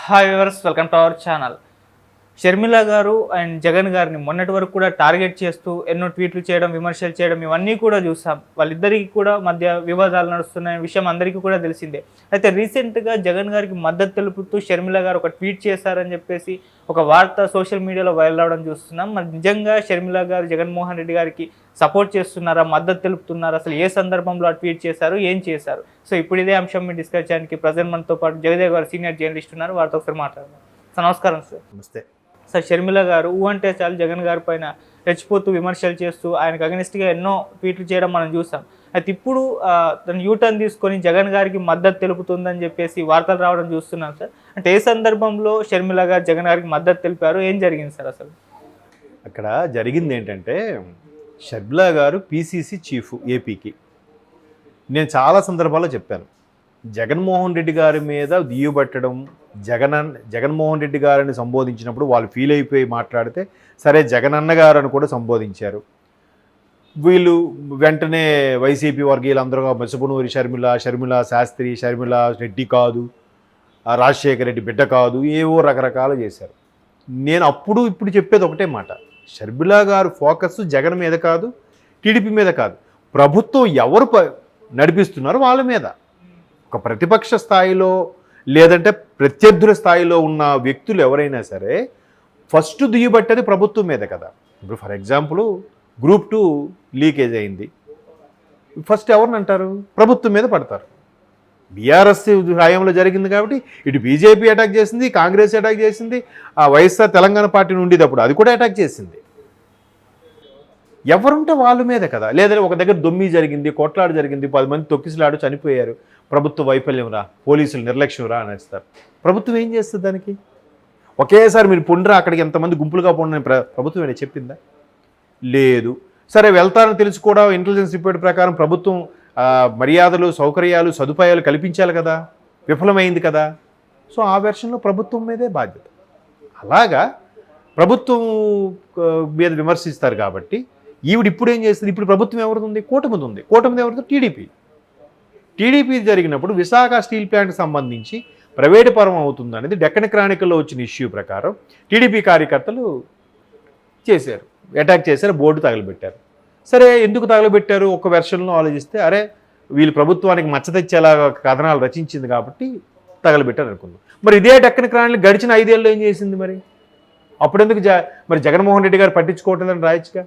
Hi viewers, welcome to our channel. Sharmila గారు and Jagan గారిని మొన్నటి వరకు కూడా టార్గెట్ చేస్తూ ఎన్నో ట్వీట్లు చేయడం, విమర్శలు చేయడం ఇవన్నీ కూడా చూసాం. వాళ్ళిద్దరికీ కూడా మధ్య వివాదాలు నడుస్తున్న విషయం అందరికీ కూడా తెలిసిందే. అయితే రీసెంట్గా జగన్ గారికి మద్దతు తెలుపుతూ షర్మిల గారు ఒక ట్వీట్ చేశారని చెప్పేసి ఒక వార్త సోషల్ మీడియాలో వైరల్ అవడం చూస్తున్నాం. మరి నిజంగా షర్మిల గారు జగన్మోహన్ రెడ్డి గారికి సపోర్ట్ చేస్తున్నారా, మద్దతు తెలుపుతున్నారా, అసలు ఏ సందర్భంలో ఆ ట్వీట్ చేశారు, ఏం చేశారు? సో ఇప్పుడు ఇదే అంశం మీద డిస్కస్ చేయడానికి ప్రజెంట్ మనతో పాటు జగదేవ్ గారు సీనియర్ జర్నలిస్ట్ ఉన్నారు. వారితో ఒకసారి మాట్లాడదాం. సార్ నమస్కారం. సార్ నమస్తే. సార్, షర్మిల గారు అంటే చాలు జగన్ గారి పైన రెచ్చిపోతూ విమర్శలు చేస్తూ ఆయనకు అగనిస్ట్గా ఎన్నో ట్వీట్లు చేయడం మనం చూసాం. అయితే ఇప్పుడు తను యూటర్న్ తీసుకొని జగన్ గారికి మద్దతు తెలుపుతుందని చెప్పేసి వార్తలు రావడం చూస్తున్నాం. సార్ అంటే ఏ సందర్భంలో షర్మిల గారు జగన్ గారికి మద్దతు తెలిపారు, ఏం జరిగింది సార్? అసలు అక్కడ జరిగింది ఏంటంటే, షర్మిల గారు పీసీసీ చీఫ్ ఏపీకి. నేను చాలా సందర్భాల్లో చెప్పాను, జగన్మోహన్ రెడ్డి గారి మీద దియ్యబట్టడం, జగన్మోహన్ రెడ్డి గారిని సంబోధించినప్పుడు వాళ్ళు ఫీల్ అయిపోయి మాట్లాడితే సరే జగనన్న గారు అని కూడా సంబోధించారు. వీళ్ళు వెంటనే వైసీపీ వర్గీయులందరూ బసపునూరి షర్మిల శాస్త్రి, షర్మిల రెడ్డి కాదు, రాజశేఖర రెడ్డి బిడ్డ కాదు, ఏవో రకరకాలు చేశారు. నేను అప్పుడు ఇప్పుడు చెప్పేది ఒకటే మాట, షర్మిల గారు ఫోకస్ జగన్ మీద కాదు, టీడీపీ మీద కాదు, ప్రభుత్వం ఎవరు నడిపిస్తున్నారో వాళ్ళ మీద. ఒక ప్రతిపక్ష స్థాయిలో లేదంటే ప్రత్యర్థుల స్థాయిలో ఉన్న వ్యక్తులు ఎవరైనా సరే ఫస్ట్ దియ్యబట్టేది ప్రభుత్వం మీద కదా. ఇప్పుడు ఫర్ ఎగ్జాంపుల్ గ్రూప్ 2 లీకేజ్ అయింది, ఫస్ట్ ఎవరిని అంటారు? ప్రభుత్వం మీద పడతారు. బీఆర్ఎస్ హయాంలో జరిగింది కాబట్టి ఇటు బీజేపీ అటాక్ చేసింది, కాంగ్రెస్ అటాక్ చేసింది, ఆ వైఎస్ఆర్ తెలంగాణ పార్టీ నుండి అప్పుడు అది కూడా అటాక్ చేసింది. ఎవరుంటే వాళ్ళ మీద కదా. లేదంటే ఒక దగ్గర దొమ్మి జరిగింది, కొట్లాడు జరిగింది, 10 మంది తొక్కిసలాడు చనిపోయారు, ప్రభుత్వ వైఫల్యం రా, పోలీసులు నిర్లక్ష్యం రా అనేస్తారు. ప్రభుత్వం ఏం చేస్తుంది దానికి? ఒకేసారి మీరు పొండ్రా అక్కడికి ఎంతమంది గుంపులుగా పొండని ప్రభుత్వం ఏమైనా చెప్పిందా? లేదు. సరే వెళ్తారని తెలిసి కూడా ఇంటెలిజెన్స్ రిపోర్ట్ ప్రకారం ప్రభుత్వం మర్యాదలు, సౌకర్యాలు, సదుపాయాలు కల్పించాలి కదా, విఫలమైంది కదా. సో ఆ వెర్షన్లో ప్రభుత్వం మీదే బాధ్యత. అలాగా ప్రభుత్వం మీద విమర్శిస్తారు కాబట్టి ఈవిడ ఇప్పుడు ఏం చేస్తుంది? ఇప్పుడు ప్రభుత్వం ఎవరిది ఉంది? కూటమిది ఉంది. కూటమిది ఎవరిది? టీడీపీ జరిగినప్పుడు విశాఖ స్టీల్ ప్లాంట్కి సంబంధించి ప్రైవేటు పరం అవుతుంది అనేది డెక్కన్ క్రానికల్లో వచ్చిన ఇష్యూ ప్రకారం టీడీపీ కార్యకర్తలు చేశారు, అటాక్ చేశారు, బోర్డు తగలబెట్టారు. సరే ఎందుకు తగలబెట్టారు? ఒక వెర్షన్లో ఆలోచిస్తే అరే వీళ్ళు ప్రభుత్వానికి మచ్చ తెచ్చేలా కథనాలు రచించింది కాబట్టి తగలబెట్టారు అనుకుందాం. మరి ఇదే డెక్కన్ క్రానికల్ గడిచిన 5 ఏళ్ళు ఏం చేసింది? మరి అప్పుడెందుకు మరి జగన్మోహన్ రెడ్డి గారు పట్టించుకోవట్లేదని రాయొచ్చుగా.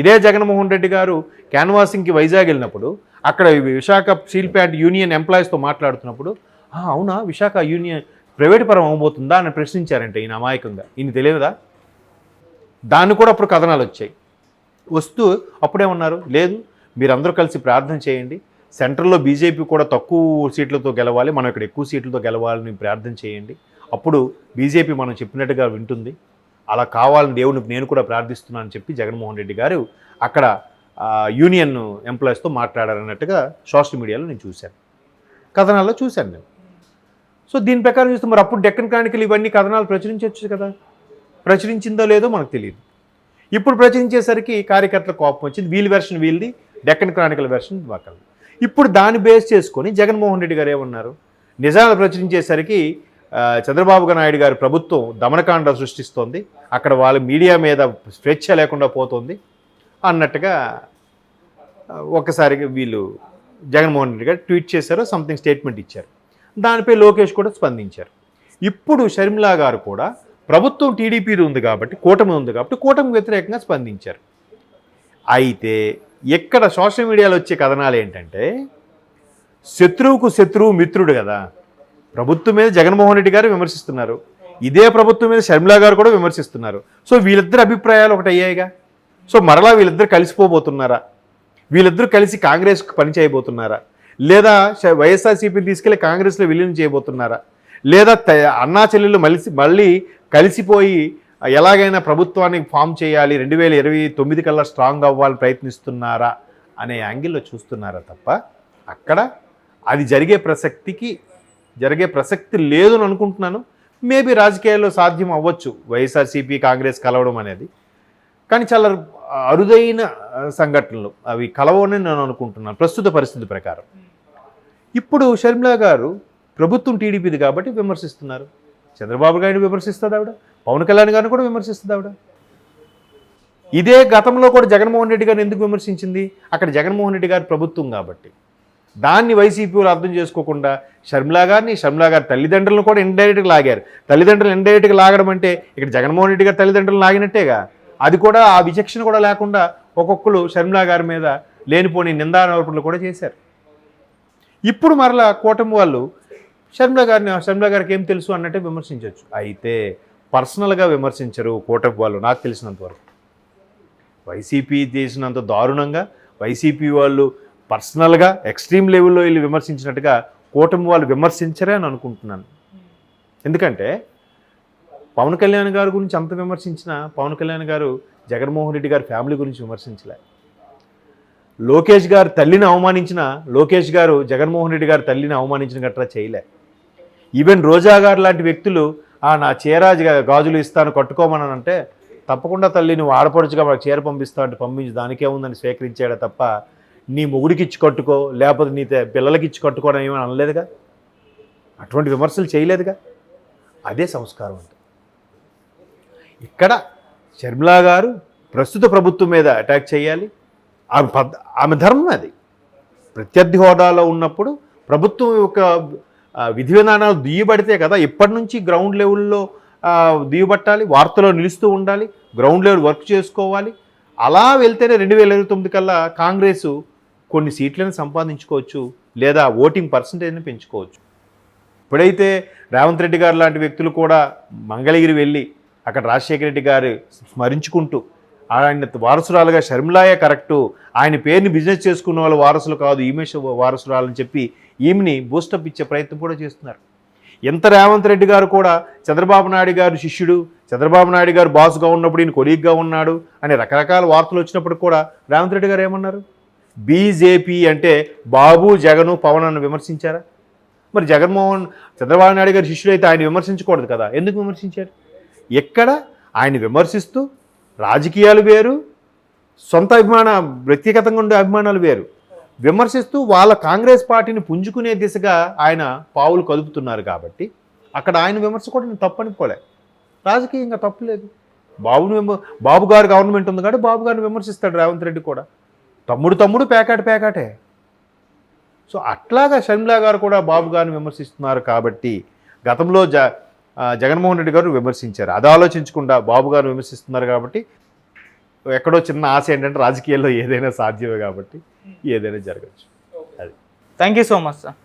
ఇదే జగన్మోహన్ రెడ్డి గారు క్యాన్వాసింగ్కి వైజాగ్ వెళ్ళినప్పుడు అక్కడ విశాఖ స్టీల్ ప్లాంట్ యూనియన్ ఎంప్లాయీస్తో మాట్లాడుతున్నప్పుడు అవునా విశాఖ యూనియన్ ప్రైవేటు పరం అవ్వబోతుందా అని ప్రశ్నించారంటే ఈయన అమాయకంగా. ఈయన తెలియదా? దాన్ని కూడా అప్పుడు కథనాలు వచ్చాయి. వస్తూ అప్పుడేమన్నారు? లేదు మీరందరూ కలిసి ప్రార్థన చేయండి, సెంట్రల్లో బీజేపీ కూడా తక్కువ సీట్లతో గెలవాలి, మనం ఇక్కడ ఎక్కువ సీట్లతో గెలవాలని ప్రార్థన చేయండి, అప్పుడు బీజేపీ మనం చెప్పినట్టుగా వింటుంది, అలా కావాలని దేవుడిని నేను కూడా ప్రార్థిస్తున్నాను అని చెప్పి జగన్మోహన్ రెడ్డి గారు అక్కడ యూనియన్ ఎంప్లాయీస్తో మాట్లాడారన్నట్టుగా సోషల్ మీడియాలో నేను చూశాను, కథనాల్లో చూశాను నేను. సో దీని ప్రకారం చూస్తే మరి అప్పుడు డెక్కన్ క్రానికల్ ఇవన్నీ కథనాలు ప్రచురించవచ్చు కదా. ప్రచురించిందో లేదో మనకు తెలియదు. ఇప్పుడు ప్రచురించేసరికి కార్యకర్తల కోపం వచ్చింది. వీళ్ళ వెర్షన్ వీళ్ళది, డెక్కన్ క్రానికల్ వెర్షన్ వాకల్. ఇప్పుడు దాన్ని బేస్ చేసుకొని జగన్మోహన్ రెడ్డి గారు ఏమన్నారు? నిజాలు ప్రచురించేసరికి చంద్రబాబు నాయుడు గారి ప్రభుత్వం దమనకాండ సృష్టిస్తోంది, అక్కడ వాళ్ళ మీడియా మీద స్వేచ్ఛ లేకుండా పోతుంది అన్నట్టుగా ఒక్కసారిగా వీళ్ళు జగన్మోహన్ రెడ్డి గారు ట్వీట్ చేశారు, సంథింగ్ స్టేట్మెంట్ ఇచ్చారు. దానిపై లోకేష్ కూడా స్పందించారు. ఇప్పుడు షర్మిల గారు కూడా ప్రభుత్వం టీడీపీ ఉంది కాబట్టి, కూటమి ఉంది కాబట్టి కూటమి వ్యతిరేకంగా స్పందించారు. అయితే ఇక్కడ సోషల్ మీడియాలో వచ్చే కథనాలు ఏంటంటే, శత్రువుకు శత్రువు మిత్రుడు కదా. ప్రభుత్వం మీద జగన్మోహన్ రెడ్డి గారు విమర్శిస్తున్నారు, ఇదే ప్రభుత్వం మీద షర్మిల గారు కూడా విమర్శిస్తున్నారు. సో వీళ్ళిద్దరు అభిప్రాయాలు ఒకటి అయ్యాయిగా. సో మరలా వీళ్ళిద్దరు కలిసిపోబోతున్నారా? వీళ్ళిద్దరూ కలిసి కాంగ్రెస్కి పని చేయబోతున్నారా? లేదా వైఎస్ఆర్సీపీని తీసుకెళ్లి కాంగ్రెస్లో విలీనం చేయబోతున్నారా? లేదా అన్నా చెల్లెళ్ళు మళ్ళీ కలిసిపోయి ఎలాగైనా ప్రభుత్వాన్ని ఫామ్ చేయాలి, 2029 కల్లా స్ట్రాంగ్ అవ్వాలని ప్రయత్నిస్తున్నారా అనే యాంగిల్లో చూస్తున్నారా తప్ప అక్కడ అది జరిగే ప్రసక్తి లేదు అని అనుకుంటున్నాను. మేబీ రాజకీయాల్లో సాధ్యం అవ్వచ్చు వైఎస్ఆర్సీపీ కాంగ్రెస్ కలవడం అనేది, కానీ చాలా అరుదైన సంఘటనలు, అవి కలవని నేను అనుకుంటున్నాను ప్రస్తుత పరిస్థితి ప్రకారం. ఇప్పుడు షర్మిల గారు ప్రభుత్వం టీడీపీది కాబట్టి విమర్శిస్తున్నారు. చంద్రబాబు గారిని విమర్శిస్తుంది ఆవిడ, పవన్ కళ్యాణ్ గారిని కూడా విమర్శిస్తుంది ఆవిడ. ఇదే గతంలో కూడా జగన్మోహన్ రెడ్డి గారిని ఎందుకు విమర్శించింది? అక్కడ జగన్మోహన్ రెడ్డి గారి ప్రభుత్వం కాబట్టి. దాన్ని వైసీపీ వాళ్ళు అర్థం చేసుకోకుండా షర్మిలా గారి తల్లిదండ్రులను కూడా ఇండైరెక్ట్గా లాగారు. తల్లిదండ్రులు ఇండైరెక్ట్గా లాగడం అంటే ఇక్కడ జగన్మోహన్ రెడ్డి గారి తల్లిదండ్రులు లాగినట్టేగా. అది కూడా ఆ విచక్షణ కూడా లేకుండా ఒక్కొక్కరు షర్మిలా గారి మీద లేనిపోని నిందారోపణలు కూడా చేశారు. ఇప్పుడు మరలా కూటమి వాళ్ళు షర్మిలా గారికి ఏం తెలుసు అన్నట్టే విమర్శించవచ్చు. అయితే పర్సనల్గా విమర్శించరు కూటమి వాళ్ళు నాకు తెలిసినంతవరకు. వైసీపీ చేసినంత దారుణంగా వైసీపీ వాళ్ళు పర్సనల్గా ఎక్స్ట్రీమ్ లెవెల్లో వీళ్ళు విమర్శించినట్టుగా కూటమి వాళ్ళు విమర్శించరే అని అనుకుంటున్నాను. ఎందుకంటే పవన్ కళ్యాణ్ గారి గురించి అంత విమర్శించినా పవన్ కళ్యాణ్ గారు జగన్మోహన్ రెడ్డి గారి ఫ్యామిలీ గురించి విమర్శించలే. లోకేష్ గారు తల్లిని అవమానించిన లోకేష్ గారు జగన్మోహన్ రెడ్డి గారి తల్లిని అవమానించిన గట్రా చేయలే. ఈవెన్ రోజా గారు లాంటి వ్యక్తులు నా చీర గాజులు ఇస్తాను కట్టుకోమని అంటే తప్పకుండా తల్లి నువ్వు ఆడపడుచుగా మాకు చీర పంపిస్తావు అంటే పంపించి దానికే ఉందని స్వీకరించాడే తప్ప నీ మొగుడికి ఇచ్చి కట్టుకో లేకపోతే నీ పిల్లలకి ఇచ్చి కట్టుకోవడం ఏమని అనలేదుగా. అటువంటి విమర్శలు చేయలేదుగా. అదే సంస్కారం అంటే. ఇక్కడ షర్మిలా గారు ప్రస్తుత ప్రభుత్వం మీద అటాక్ చేయాలి, ఆమె ధర్మం అది. ప్రత్యర్థి హోదాలో ఉన్నప్పుడు ప్రభుత్వం యొక్క విధి విధానాలు దుయ్యబడితే కదా ఇప్పటి నుంచి గ్రౌండ్ లెవెల్లో దుయ్యబట్టాలి, వార్తలో నిలుస్తూ ఉండాలి, గ్రౌండ్ లెవెల్ వర్క్ చేసుకోవాలి. అలా వెళ్తేనే 2029 కల్లా కాంగ్రెస్ కొన్ని సీట్లను సంపాదించుకోవచ్చు, లేదా ఓటింగ్ పర్సంటేజ్ని పెంచుకోవచ్చు. ఇప్పుడైతే రేవంత్ రెడ్డి గారు లాంటి వ్యక్తులు కూడా మంగళగిరి వెళ్ళి అక్కడ రాజశేఖర రెడ్డి గారు స్మరించుకుంటూ ఆయన వారసురాలుగా షర్మిలాయే కరెక్టు, ఆయన పేరుని బిజినెస్ చేసుకున్న వాళ్ళు వారసులు కాదు ఈమె వారసురాలని చెప్పి ఈమెని బూస్టప్ ఇచ్చే ప్రయత్నం కూడా చేస్తున్నారు. ఎంత రేవంత్ రెడ్డి గారు కూడా చంద్రబాబు నాయుడు గారు శిష్యుడు, చంద్రబాబు నాయుడు గారు బాస్గా ఉన్నప్పుడు ఈయన కొలీగ్గా ఉన్నాడు అనే రకరకాల వార్తలు వచ్చినప్పుడు కూడా రేవంత్ రెడ్డి గారు ఏమన్నారు? బీజేపీ అంటే బాబు జగను పవన్ అని విమర్శించారా? మరి చంద్రబాబు నాయుడు గారి శిష్యుడు అయితే ఆయన విమర్శించకూడదు కదా, ఎందుకు విమర్శించారు? ఎక్కడ ఆయన విమర్శిస్తూ రాజకీయాలు వేరు, సొంత వ్యక్తిగతంగా ఉండే అభిమానాలు వేరు. విమర్శిస్తూ వాళ్ళ కాంగ్రెస్ పార్టీని పుంజుకునే దిశగా ఆయన పావులు కదుపుతున్నారు కాబట్టి అక్కడ ఆయన విమర్శ కూడా నేను తప్పనుకోలే. రాజకీయంగా తప్పులేదు. బాబు గారు గవర్నమెంట్ ఉంది కాబట్టి బాబు గారిని విమర్శిస్తాడు రేవంత్ రెడ్డి కూడా. తమ్ముడు పేకాటే. సో అట్లాగా షర్మిలా గారు కూడా బాబు గారిని విమర్శిస్తున్నారు కాబట్టి గతంలో జగన్మోహన్ రెడ్డి గారు విమర్శించారు. అది ఆలోచించకుండా బాబు గారు విమర్శిస్తున్నారు కాబట్టి ఎక్కడో చిన్న ఆశ ఏంటంటే రాజకీయాల్లో ఏదైనా సాధ్యమే కాబట్టి ఏదైనా జరగచ్చు. అది. Thank you so much sir.